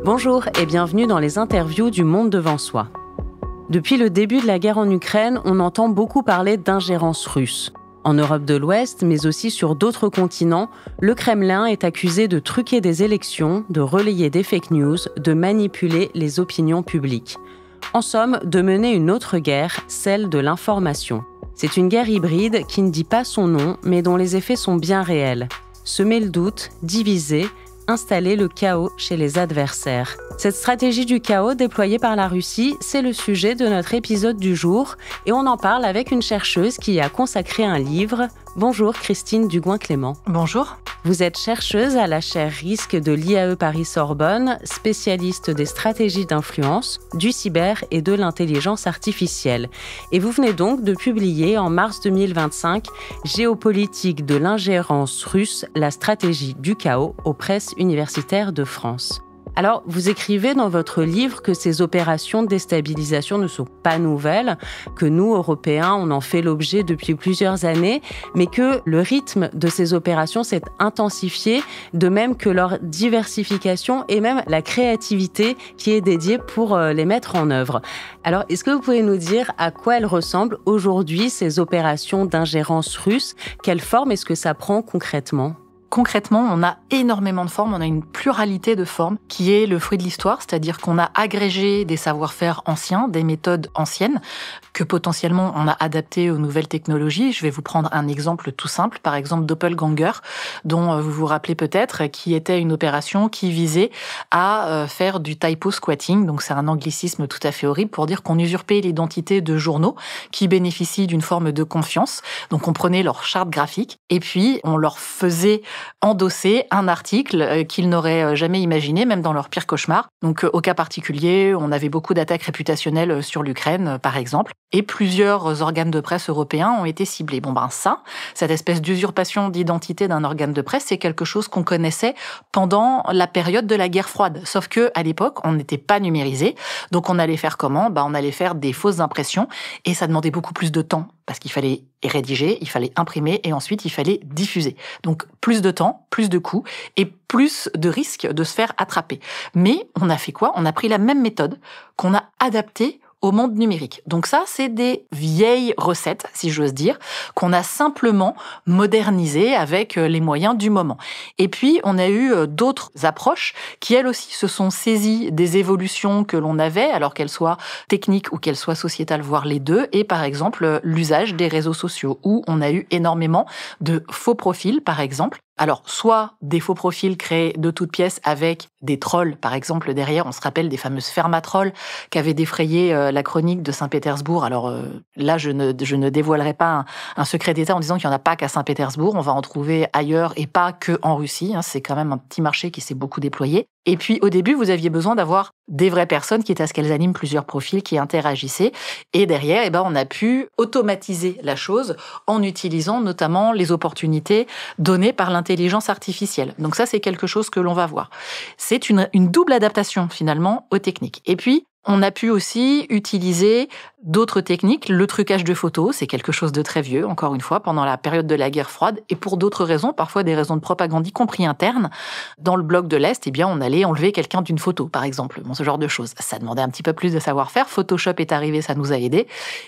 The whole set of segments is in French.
Bonjour et bienvenue dans les interviews du Monde devant soi. Depuis le début de la guerre en Ukraine, on entend beaucoup parler d'ingérence russe. En Europe de l'Ouest, mais aussi sur d'autres continents, le Kremlin est accusé de truquer des élections, de relayer des fake news, de manipuler les opinions publiques. En somme, de mener une autre guerre, celle de l'information. C'est une guerre hybride qui ne dit pas son nom, mais dont les effets sont bien réels. Semer le doute, diviser, installer le chaos chez les adversaires. Cette stratégie du chaos déployée par la Russie, c'est le sujet de notre épisode du jour et on en parle avec une chercheuse qui y a consacré un livre. Bonjour Christine Dugouin-Clément. Bonjour. Vous êtes chercheuse à la chaire Risque de l'IAE Paris-Sorbonne, spécialiste des stratégies d'influence, du cyber et de l'intelligence artificielle. Et vous venez donc de publier en mars 2025 « Géopolitique de l'ingérence russe, la stratégie du chaos » aux presses universitaires de France. Alors, vous écrivez dans votre livre que ces opérations de déstabilisation ne sont pas nouvelles, que nous, Européens, on en fait l'objet depuis plusieurs années, mais que le rythme de ces opérations s'est intensifié, de même que leur diversification et même la créativité qui est dédiée pour les mettre en œuvre. Alors, est-ce que vous pouvez nous dire à quoi elles ressemblent aujourd'hui, ces opérations d'ingérence russe? Quelle forme est-ce que ça prend concrètement ? Concrètement, on a énormément de formes, on a une pluralité de formes qui est le fruit de l'histoire, c'est-à-dire qu'on a agrégé des savoir-faire anciens, des méthodes anciennes, que potentiellement on a adaptées aux nouvelles technologies. Je vais vous prendre un exemple tout simple, par exemple Doppelganger, dont vous vous rappelez peut-être, qui était une opération qui visait à faire du typo squatting, donc c'est un anglicisme tout à fait horrible pour dire qu'on usurpait l'identité de journaux qui bénéficient d'une forme de confiance. Donc on prenait leur charte graphique et puis on leur faisait endosser un article qu'ils n'auraient jamais imaginé, même dans leur pire cauchemar. Donc, au cas particulier, on avait beaucoup d'attaques réputationnelles sur l'Ukraine, par exemple, et plusieurs organes de presse européens ont été ciblés. Cette espèce d'usurpation d'identité d'un organe de presse, c'est quelque chose qu'on connaissait pendant la période de la guerre froide. Sauf que, à l'époque, on n'était pas numérisé. Donc, on allait faire comment? On allait faire des fausses impressions et ça demandait beaucoup plus de temps parce qu'il fallait rédiger, il fallait imprimer et ensuite il fallait diffuser. Donc plus de temps, plus de coûts et plus de risques de se faire attraper. Mais on a fait quoi? On a pris la même méthode qu'on a adaptée au monde numérique. Donc ça, c'est des vieilles recettes, si j'ose dire, qu'on a simplement modernisées avec les moyens du moment. Et puis, on a eu d'autres approches qui, elles aussi, se sont saisies des évolutions que l'on avait, alors qu'elles soient techniques ou qu'elles soient sociétales, voire les deux, et par exemple, l'usage des réseaux sociaux, où on a eu énormément de faux profils, par exemple. Alors, soit des faux profils créés de toutes pièces avec des trolls, par exemple, derrière. On se rappelle des fameuses fermatrolls qui avaient défrayé la chronique de Saint-Pétersbourg. Alors là, je ne dévoilerai pas un secret d'État en disant qu'il n'y en a pas qu'à Saint-Pétersbourg. On va en trouver ailleurs et pas que en Russie. C'est quand même un petit marché qui s'est beaucoup déployé. Et puis, au début, vous aviez besoin d'avoir des vraies personnes, quitte à ce qu'elles animent plusieurs profils qui interagissaient. Et derrière, on a pu automatiser la chose en utilisant notamment les opportunités données par l'intelligence artificielle. Donc ça, c'est quelque chose que l'on va voir. C'est une double adaptation, finalement, aux techniques. Et puis, on a pu aussi utiliser d'autres techniques. Le trucage de photos, c'est quelque chose de très vieux, encore une fois, pendant la période de la guerre froide, et pour d'autres raisons, parfois des raisons de propagande, y compris internes. Dans le bloc de l'Est, on allait enlever quelqu'un d'une photo, par exemple. Ce genre de choses. Ça demandait un petit peu plus de savoir-faire. Photoshop est arrivé, ça nous a aidés.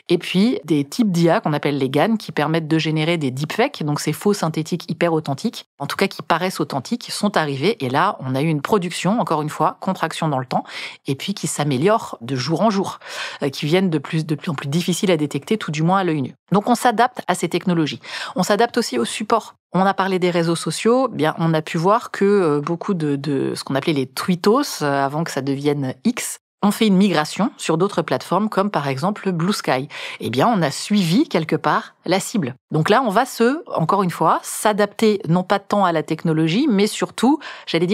Et puis, des types d'IA qu'on appelle les GAN, qui permettent de générer des deepfakes, donc ces faux synthétiques hyper authentiques, en tout cas qui paraissent authentiques, sont arrivés. Et là, on a eu une production, encore une fois, contraction dans le temps, et puis qui s'améliore de jour en jour, qui viennent de plus en plus difficiles à détecter, tout du moins à l'œil nu. Donc on s'adapte à ces technologies. On s'adapte aussi au support. On a parlé des réseaux sociaux, on a pu voir que beaucoup de ce qu'on appelait les tweetos, avant que ça devienne X, ont fait une migration sur d'autres plateformes, comme par exemple Blue Sky. On a suivi quelque part la cible. Donc là, on va encore une fois, s'adapter non pas tant à la technologie, mais surtout,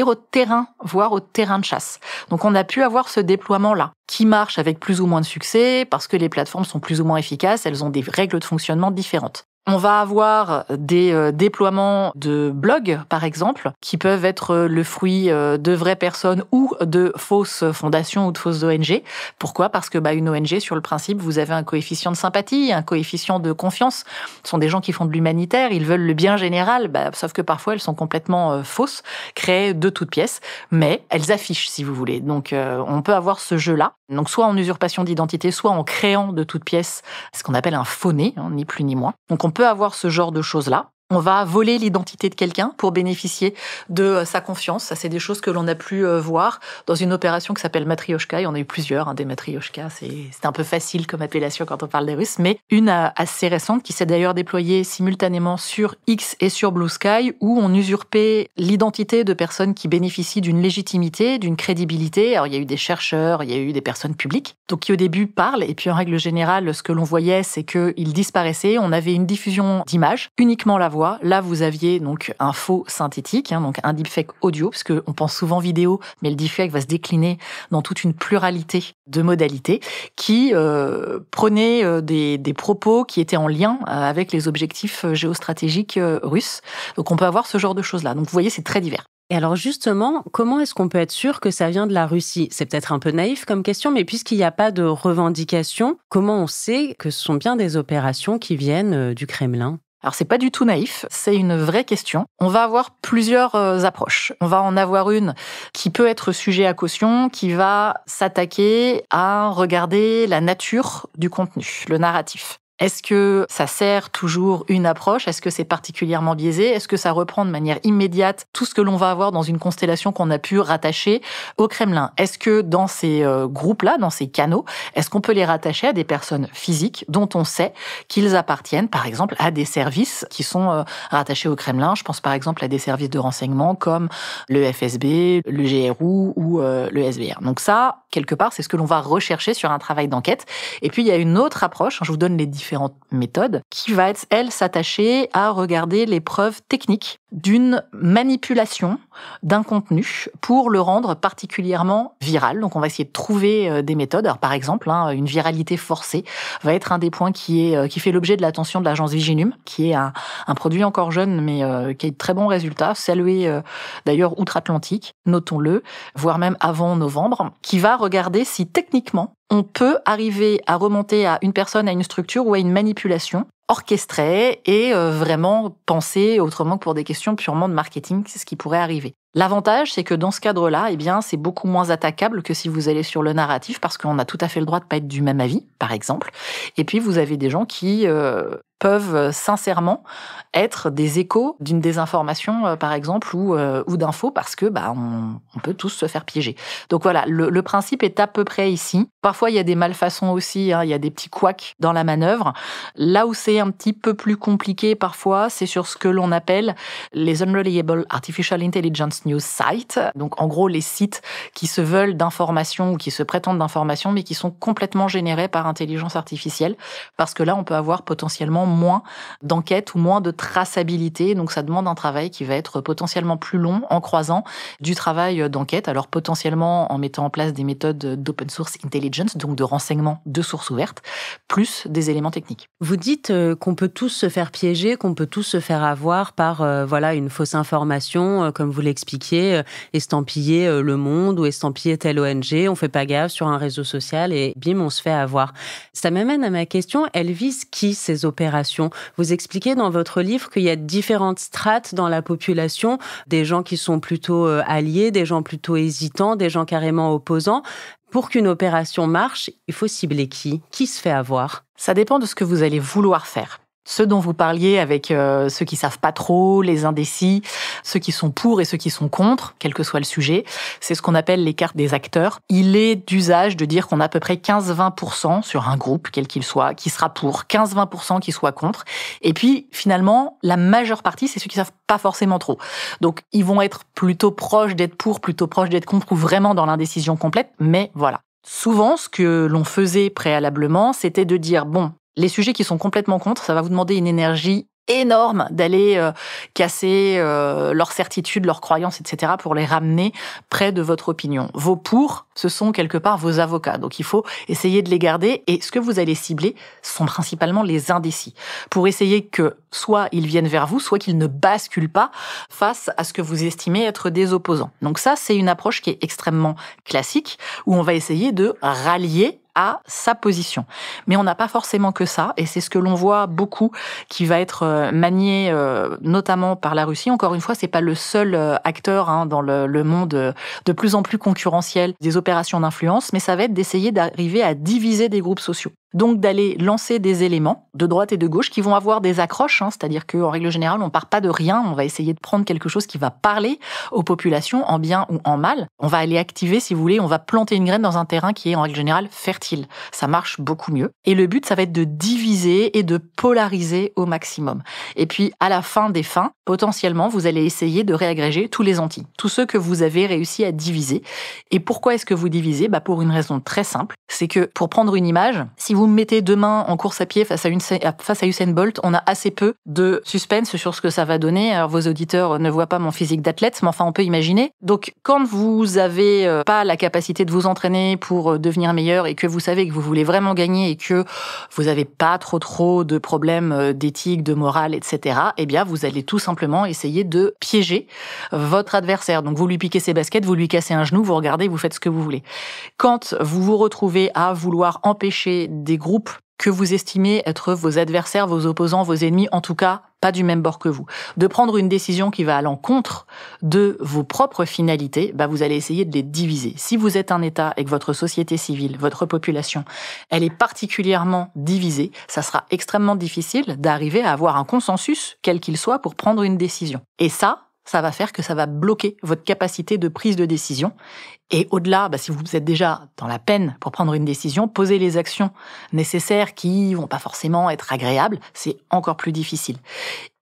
au terrain, voire au terrain de chasse. Donc on a pu avoir ce déploiement-là, qui marche avec plus ou moins de succès, parce que les plateformes sont plus ou moins efficaces, elles ont des règles de fonctionnement différentes. On va avoir des déploiements de blogs, par exemple, qui peuvent être le fruit de vraies personnes ou de fausses fondations ou de fausses ONG. Pourquoi ? Parce que une ONG, sur le principe, vous avez un coefficient de sympathie, un coefficient de confiance. Ce sont des gens qui font de l'humanitaire, ils veulent le bien général, sauf que parfois elles sont complètement fausses, créées de toutes pièces, mais elles affichent, si vous voulez. Donc on peut avoir ce jeu-là. Donc soit en usurpation d'identité, soit en créant de toutes pièces ce qu'on appelle un faux nez, ni plus ni moins. Donc on peut avoir ce genre de choses-là. On va voler l'identité de quelqu'un pour bénéficier de sa confiance. Ça, c'est des choses que l'on a pu voir dans une opération qui s'appelle Matryoshka. Il y en a eu plusieurs, des Matryoshka. C'est un peu facile comme appellation quand on parle des Russes, mais une assez récente qui s'est d'ailleurs déployée simultanément sur X et sur Blue Sky, où on usurpait l'identité de personnes qui bénéficient d'une légitimité, d'une crédibilité. Alors, il y a eu des chercheurs, il y a eu des personnes publiques, donc qui au début parlent, et puis en règle générale, ce que l'on voyait, c'est qu'ils disparaissaient. On avait une diffusion d'images, uniquement la voix. Là, vous aviez donc un faux synthétique, donc un deepfake audio, parce qu'on pense souvent vidéo, mais le deepfake va se décliner dans toute une pluralité de modalités qui prenaient des propos qui étaient en lien avec les objectifs géostratégiques russes. Donc on peut avoir ce genre de choses-là. Donc vous voyez, c'est très divers. Et alors justement, comment est-ce qu'on peut être sûr que ça vient de la Russie ? C'est peut-être un peu naïf comme question, mais puisqu'il n'y a pas de revendication, comment on sait que ce sont bien des opérations qui viennent du Kremlin ? Alors c'est pas du tout naïf, c'est une vraie question. On va avoir plusieurs approches. On va en avoir une qui peut être sujet à caution, qui va s'attaquer à regarder la nature du contenu, le narratif. Est-ce que ça sert toujours une approche ? Est-ce que c'est particulièrement biaisé ? Est-ce que ça reprend de manière immédiate tout ce que l'on va avoir dans une constellation qu'on a pu rattacher au Kremlin ? Est-ce que dans ces groupes-là, dans ces canaux, est-ce qu'on peut les rattacher à des personnes physiques dont on sait qu'ils appartiennent, par exemple, à des services qui sont rattachés au Kremlin ? Je pense par exemple à des services de renseignement comme le FSB, le GRU ou le SVR. Donc ça, quelque part, c'est ce que l'on va rechercher sur un travail d'enquête. Et puis, il y a une autre approche, je vous donne les différentes méthodes, qui va être, elle, s'attacher à regarder les preuves techniques d'une manipulation d'un contenu pour le rendre particulièrement viral. Donc, on va essayer de trouver des méthodes. Alors, par exemple, une viralité forcée va être un des points qui fait l'objet de l'attention de l'agence Viginum, qui est un produit encore jeune, mais qui a de très bons résultats, salué d'ailleurs outre-Atlantique, notons-le, voire même avant novembre, qui va regarder si techniquement, on peut arriver à remonter à une personne, à une structure ou à une manipulation orchestrée et vraiment pensée autrement que pour des questions purement de marketing, c'est ce qui pourrait arriver. L'avantage, c'est que dans ce cadre-là, c'est beaucoup moins attaquable que si vous allez sur le narratif, parce qu'on a tout à fait le droit de pas être du même avis, par exemple. Et puis, vous avez des gens qui peuvent sincèrement être des échos d'une désinformation, par exemple, ou d'infos, parce que on peut tous se faire piéger. Donc voilà, le principe est à peu près ici. Parfois, il y a des malfaçons aussi, il y a des petits couacs dans la manœuvre. Là où c'est un petit peu plus compliqué parfois, c'est sur ce que l'on appelle les Unreliable Artificial Intelligence News Sites. Donc en gros, les sites qui se veulent d'informations ou qui se prétendent d'informations, mais qui sont complètement générés par intelligence artificielle, parce que là, on peut avoir potentiellement moins d'enquête ou moins de traçabilité. Donc ça demande un travail qui va être potentiellement plus long en croisant du travail d'enquête, alors potentiellement en mettant en place des méthodes d'open source intelligence, donc de renseignement de sources ouvertes, plus des éléments techniques. Vous dites qu'on peut tous se faire piéger, qu'on peut tous se faire avoir par une fausse information, comme vous l'expliquiez, estampiller Le Monde ou estampiller telle ONG, on fait pas gaffe sur un réseau social et bim, on se fait avoir. Ça m'amène à ma question, elles visent qui ces opérations ? Vous expliquez dans votre livre qu'il y a différentes strates dans la population, des gens qui sont plutôt alliés, des gens plutôt hésitants, des gens carrément opposants. Pour qu'une opération marche, il faut cibler qui ? Qui se fait avoir ? Ça dépend de ce que vous allez vouloir faire. Ceux dont vous parliez avec ceux qui savent pas trop, les indécis, ceux qui sont pour et ceux qui sont contre, quel que soit le sujet, c'est ce qu'on appelle les cartes des acteurs. Il est d'usage de dire qu'on a à peu près 15-20% sur un groupe, quel qu'il soit, qui sera pour, 15-20% qui soit contre. Et puis, finalement, la majeure partie, c'est ceux qui savent pas forcément trop. Donc, ils vont être plutôt proches d'être pour, plutôt proches d'être contre, ou vraiment dans l'indécision complète, mais voilà. Souvent, ce que l'on faisait préalablement, c'était de dire, bon, les sujets qui sont complètement contre, ça va vous demander une énergie énorme d'aller casser leurs certitudes, leurs croyances, etc. pour les ramener près de votre opinion. Vos pour, ce sont quelque part vos avocats. Donc il faut essayer de les garder. Et ce que vous allez cibler sont principalement les indécis. Pour essayer que soit ils viennent vers vous, soit qu'ils ne basculent pas face à ce que vous estimez être des opposants. Donc ça, c'est une approche qui est extrêmement classique, où on va essayer de rallier à sa position. Mais on n'a pas forcément que ça, et c'est ce que l'on voit beaucoup qui va être manié notamment par la Russie. Encore une fois, c'est pas le seul acteur dans le monde de plus en plus concurrentiel des opérations d'influence, mais ça va être d'essayer d'arriver à diviser des groupes sociaux. Donc d'aller lancer des éléments de droite et de gauche qui vont avoir des accroches, c'est-à-dire qu'en règle générale, on part pas de rien, on va essayer de prendre quelque chose qui va parler aux populations en bien ou en mal. On va aller activer, si vous voulez, on va planter une graine dans un terrain qui est en règle générale fertile. Ça marche beaucoup mieux. Et le but, ça va être de diviser et de polariser au maximum. Et puis, à la fin des fins, potentiellement, vous allez essayer de réagréger tous les antis, tous ceux que vous avez réussi à diviser. Et pourquoi est-ce que vous divisez ? Pour une raison très simple, c'est que pour prendre une image, si vous me mettez demain en course à pied face à Usain Bolt, on a assez peu de suspense sur ce que ça va donner. Alors, vos auditeurs ne voient pas mon physique d'athlète, mais enfin, on peut imaginer. Donc, quand vous avez pas la capacité de vous entraîner pour devenir meilleur et que vous savez que vous voulez vraiment gagner et que vous avez pas trop de problèmes d'éthique, de morale, etc., eh bien, vous allez tout simplement essayer de piéger votre adversaire. Donc, vous lui piquez ses baskets, vous lui cassez un genou, vous regardez, vous faites ce que vous voulez. Quand vous vous retrouvez à vouloir empêcher des groupes que vous estimez être vos adversaires, vos opposants, vos ennemis, en tout cas pas du même bord que vous, de prendre une décision qui va à l'encontre de vos propres finalités, vous allez essayer de les diviser. Si vous êtes un État et que votre société civile, votre population, elle est particulièrement divisée, ça sera extrêmement difficile d'arriver à avoir un consensus, quel qu'il soit, pour prendre une décision. Et ça va faire que ça va bloquer votre capacité de prise de décision. Et au-delà, si vous êtes déjà dans la peine pour prendre une décision, poser les actions nécessaires qui vont pas forcément être agréables, c'est encore plus difficile.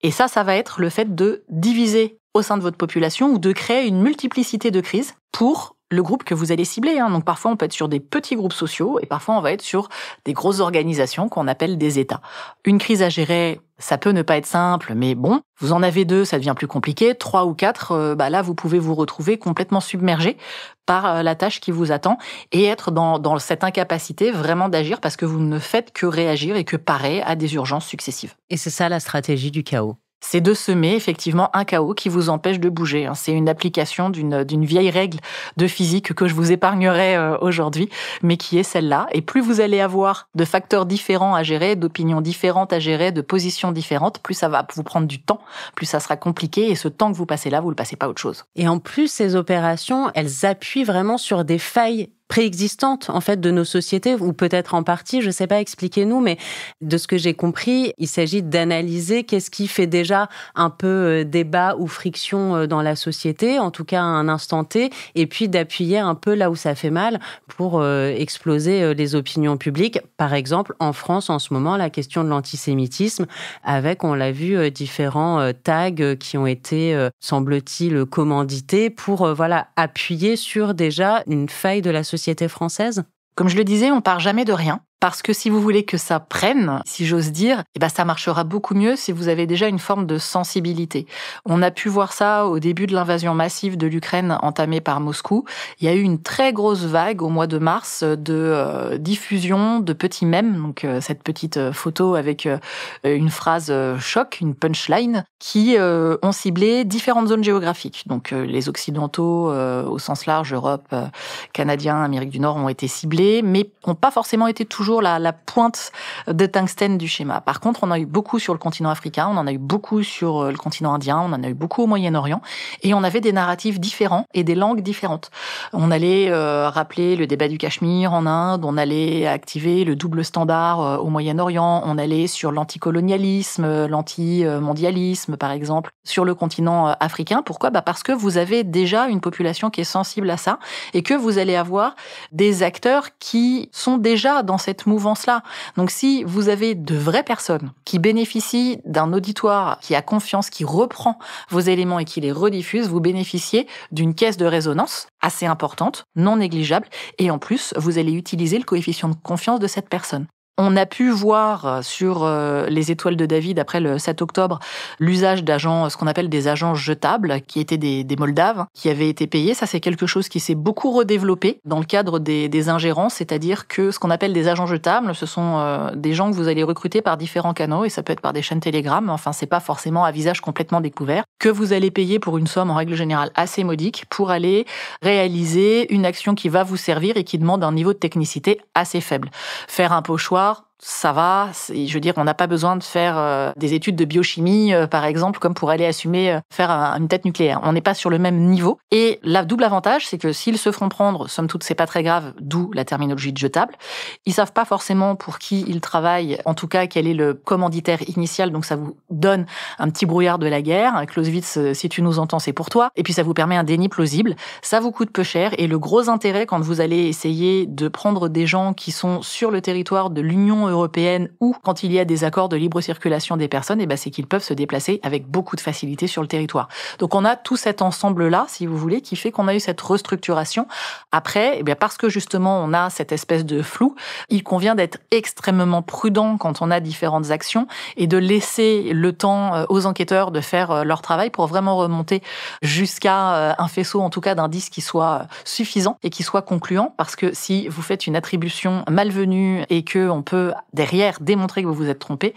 Et ça va être le fait de diviser au sein de votre population ou de créer une multiplicité de crises pour le groupe que vous allez cibler. Donc parfois, on peut être sur des petits groupes sociaux et parfois, on va être sur des grosses organisations qu'on appelle des États. Une crise à gérer, ça peut ne pas être simple, mais bon, vous en avez 2, ça devient plus compliqué. 3 ou 4, là, vous pouvez vous retrouver complètement submergé par la tâche qui vous attend et être dans cette incapacité vraiment d'agir parce que vous ne faites que réagir et que parer à des urgences successives. Et c'est ça la stratégie du chaos. C'est de semer effectivement un chaos qui vous empêche de bouger. C'est une application d'une vieille règle de physique que je vous épargnerai aujourd'hui, mais qui est celle-là. Et plus vous allez avoir de facteurs différents à gérer, d'opinions différentes à gérer, de positions différentes, plus ça va vous prendre du temps, plus ça sera compliqué. Et ce temps que vous passez là, vous le passez pas à autre chose. Et en plus, ces opérations, elles appuient vraiment sur des failles préexistantes en fait de nos sociétés, ou peut-être en partie, je sais pas, expliquez-nous, mais de ce que j'ai compris, il s'agit d'analyser qu'est-ce qui fait déjà un peu débat ou friction dans la société, en tout cas à un instant T, et puis d'appuyer un peu là où ça fait mal pour exploser les opinions publiques. Par exemple, en France, en ce moment, la question de l'antisémitisme, avec, on l'a vu, différents tags qui ont été, semble-t-il, commandités pour appuyer sur déjà une faille de la société française. Comme je le disais, on part jamais de rien. Parce que si vous voulez que ça prenne, si j'ose dire, ça marchera beaucoup mieux si vous avez déjà une forme de sensibilité. On a pu voir ça au début de l'invasion massive de l'Ukraine entamée par Moscou. Il y a eu une très grosse vague au mois de mars de diffusion de petits mèmes, donc cette petite photo avec une phrase choc, une punchline, qui ont ciblé différentes zones géographiques. Donc les Occidentaux, au sens large, Europe, Canadiens, Amérique du Nord, ont été ciblés, mais n'ont pas forcément été toujours la pointe de tungstène du schéma. Par contre, on a eu beaucoup sur le continent africain, on en a eu beaucoup sur le continent indien, on en a eu beaucoup au Moyen-Orient, et on avait des narratifs différents et des langues différentes. On allait rappeler le débat du Cachemire en Inde, on allait activer le double standard au Moyen-Orient, on allait sur l'anticolonialisme, l'antimondialisme, par exemple, sur le continent africain. Pourquoi ? Parce que vous avez déjà une population qui est sensible à ça, et que vous allez avoir des acteurs qui sont déjà dans cette mouvance-là. Donc si vous avez de vraies personnes qui bénéficient d'un auditoire qui a confiance, qui reprend vos éléments et qui les rediffuse, vous bénéficiez d'une caisse de résonance assez importante, non négligeable, et en plus, vous allez utiliser le coefficient de confiance de cette personne. On a pu voir sur les étoiles de David, après le 7 octobre, l'usage d'agents, ce qu'on appelle des agents jetables, qui étaient des Moldaves, qui avaient été payés. Ça, c'est quelque chose qui s'est beaucoup redéveloppé dans le cadre des ingérences, c'est-à-dire que ce qu'on appelle des agents jetables, ce sont des gens que vous allez recruter par différents canaux, et ça peut être par des chaînes Telegram, enfin, c'est pas forcément à visage complètement découvert, que vous allez payer pour une somme, en règle générale, assez modique, pour aller réaliser une action qui va vous servir et qui demande un niveau de technicité assez faible. Faire un pochoir, ça va, je veux dire, on n'a pas besoin de faire des études de biochimie, par exemple, comme pour aller assumer faire une tête nucléaire. On n'est pas sur le même niveau. Et la double avantage, c'est que s'ils se font prendre, somme toute, c'est pas très grave, d'où la terminologie de jetable. Ils savent pas forcément pour qui ils travaillent, en tout cas, quel est le commanditaire initial, donc ça vous donne un petit brouillard de la guerre. Clausewitz, si tu nous entends, c'est pour toi. Et puis ça vous permet un déni plausible. Ça vous coûte peu cher. Et le gros intérêt, quand vous allez essayer de prendre des gens qui sont sur le territoire de l'Union européenne ou quand il y a des accords de libre circulation des personnes, c'est qu'ils peuvent se déplacer avec beaucoup de facilité sur le territoire. Donc on a tout cet ensemble-là, si vous voulez, qui fait qu'on a eu cette restructuration. Après, parce que justement on a cette espèce de flou, il convient d'être extrêmement prudent quand on a différentes actions et de laisser le temps aux enquêteurs de faire leur travail pour vraiment remonter jusqu'à un faisceau, en tout cas d'indices qui soit suffisant et qui soit concluant, parce que si vous faites une attribution malvenue et que on peut derrière démontrer que vous vous êtes trompé,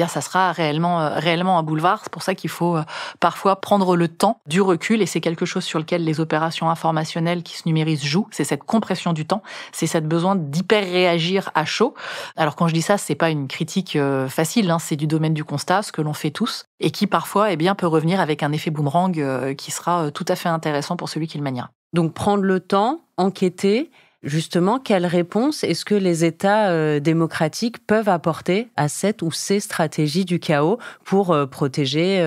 ça sera réellement un boulevard. C'est pour ça qu'il faut parfois prendre le temps, du recul, et c'est quelque chose sur lequel les opérations informationnelles qui se numérisent jouent. C'est cette compression du temps, c'est cette besoin d'hyper réagir à chaud. Alors quand je dis ça, c'est pas une critique facile, c'est du domaine du constat, ce que l'on fait tous, et qui parfois peut revenir avec un effet boomerang qui sera tout à fait intéressant pour celui qui le maniera. Donc prendre le temps, enquêter. Justement, quelle réponse est-ce que les États démocratiques peuvent apporter à cette ou ces stratégies du chaos pour protéger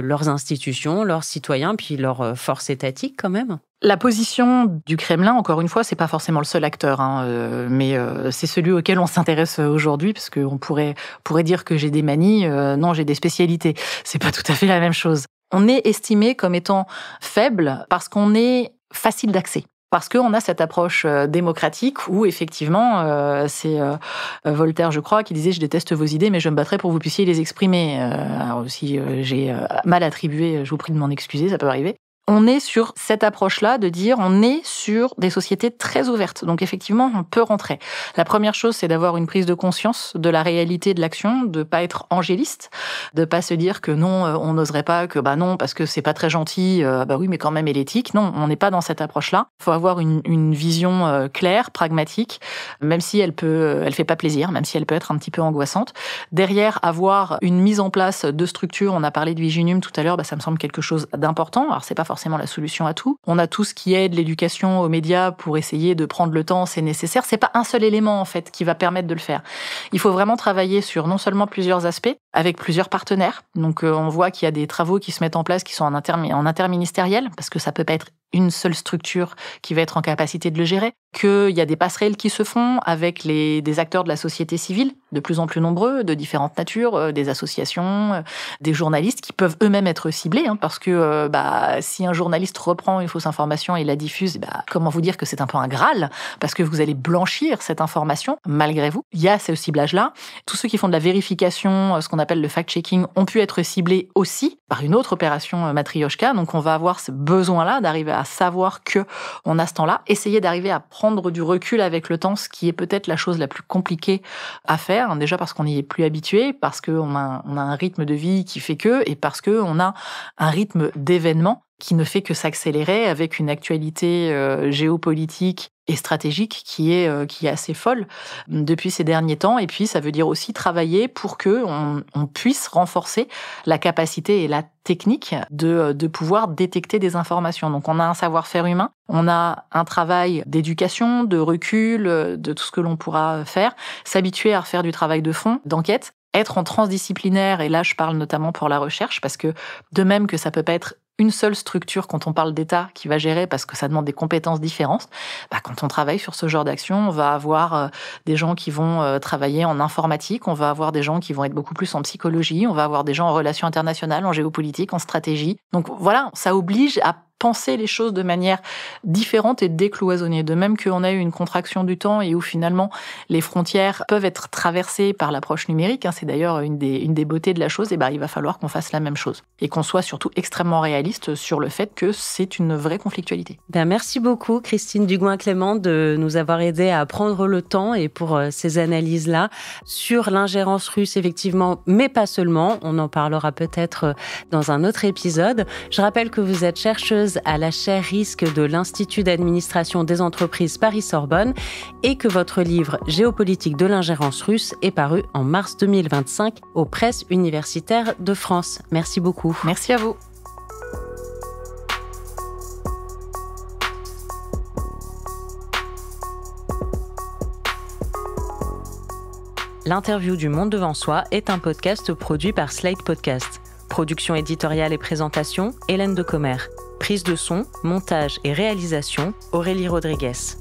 leurs institutions, leurs citoyens, puis leurs forces étatiques quand même ? La position du Kremlin, encore une fois, c'est pas forcément le seul acteur, mais c'est celui auquel on s'intéresse aujourd'hui, parce qu'on pourrait dire que j'ai des manies, non, j'ai des spécialités. C'est pas tout à fait la même chose. On est estimé comme étant faible parce qu'on est facile d'accès. Parce qu'on a cette approche démocratique où, effectivement, c'est Voltaire, je crois, qui disait « Je déteste vos idées, mais je me battrai pour que vous puissiez les exprimer ». Alors si j'ai mal attribué, je vous prie de m'en excuser, ça peut arriver. On est sur cette approche-là de dire on est sur des sociétés très ouvertes. Donc effectivement, on peut rentrer. La première chose, c'est d'avoir une prise de conscience de la réalité de l'action, de pas être angéliste, de pas se dire que non, on n'oserait pas, que non, parce que c'est pas très gentil, oui, mais quand même, elle est éthique. Non, on n'est pas dans cette approche-là. Il faut avoir une vision claire, pragmatique, même si elle fait pas plaisir, même si elle peut être un petit peu angoissante. Derrière, avoir une mise en place de structures, on a parlé de Viginum tout à l'heure, ça me semble quelque chose d'important. Alors c'est pas forcément la solution à tout. On a tout ce qui aide l'éducation aux médias pour essayer de prendre le temps, c'est nécessaire. C'est pas un seul élément, en fait, qui va permettre de le faire. Il faut vraiment travailler sur non seulement plusieurs aspects, avec plusieurs partenaires. Donc, on voit qu'il y a des travaux qui se mettent en place, qui sont en interministériel, parce que ça peut pas être une seule structure qui va être en capacité de le gérer, qu'il y a des passerelles qui se font avec des acteurs de la société civile, de plus en plus nombreux, de différentes natures, des associations, des journalistes qui peuvent eux-mêmes être ciblés, parce que si un journaliste reprend une fausse information et la diffuse, comment vous dire que c'est un peu un Graal, parce que vous allez blanchir cette information, malgré vous. Il y a ce ciblage-là. Tous ceux qui font de la vérification, ce qu'on appelle le fact-checking, ont pu être ciblés aussi par une autre opération Matrioshka. Donc on va avoir ce besoin-là d'arriver à savoir que on a ce temps-là, essayer d'arriver à prendre du recul avec le temps, ce qui est peut-être la chose la plus compliquée à faire, déjà parce qu'on n'y est plus habitué, parce qu'on a un rythme de vie qui fait que, et parce qu'on a un rythme d'événements qui ne fait que s'accélérer avec une actualité géopolitique et stratégique qui est assez folle depuis ces derniers temps. Et puis, ça veut dire aussi travailler pour que on puisse renforcer la capacité et la technique de pouvoir détecter des informations. Donc, on a un savoir-faire humain, on a un travail d'éducation, de recul, de tout ce que l'on pourra faire, s'habituer à refaire du travail de fond, d'enquête, être en transdisciplinaire, et là, je parle notamment pour la recherche, parce que de même que ça peut pas être une seule structure quand on parle d'État qui va gérer parce que ça demande des compétences différentes. Quand on travaille sur ce genre d'action, on va avoir des gens qui vont travailler en informatique, on va avoir des gens qui vont être beaucoup plus en psychologie, on va avoir des gens en relations internationales, en géopolitique, en stratégie. Donc voilà, ça oblige à penser les choses de manière différente et décloisonnée. De même qu'on a eu une contraction du temps et où finalement les frontières peuvent être traversées par l'approche numérique, c'est d'ailleurs une des beautés de la chose, et il va falloir qu'on fasse la même chose. Et qu'on soit surtout extrêmement réaliste sur le fait que c'est une vraie conflictualité. Merci beaucoup Christine Dugouin-Clément de nous avoir aidé à prendre le temps et pour ces analyses-là sur l'ingérence russe effectivement, mais pas seulement. On en parlera peut-être dans un autre épisode. Je rappelle que vous êtes chercheuse à la chaire risque de l'Institut d'administration des entreprises Paris-Sorbonne et que votre livre Géopolitique de l'ingérence russe est paru en mars 2025 aux Presses universitaires de France. Merci beaucoup. Merci à vous. L'interview du Monde devant soi est un podcast produit par Slate Podcast. Production éditoriale et présentation, Hélène Decomer. Prise de son, montage et réalisation, Aurélie Rodriguez.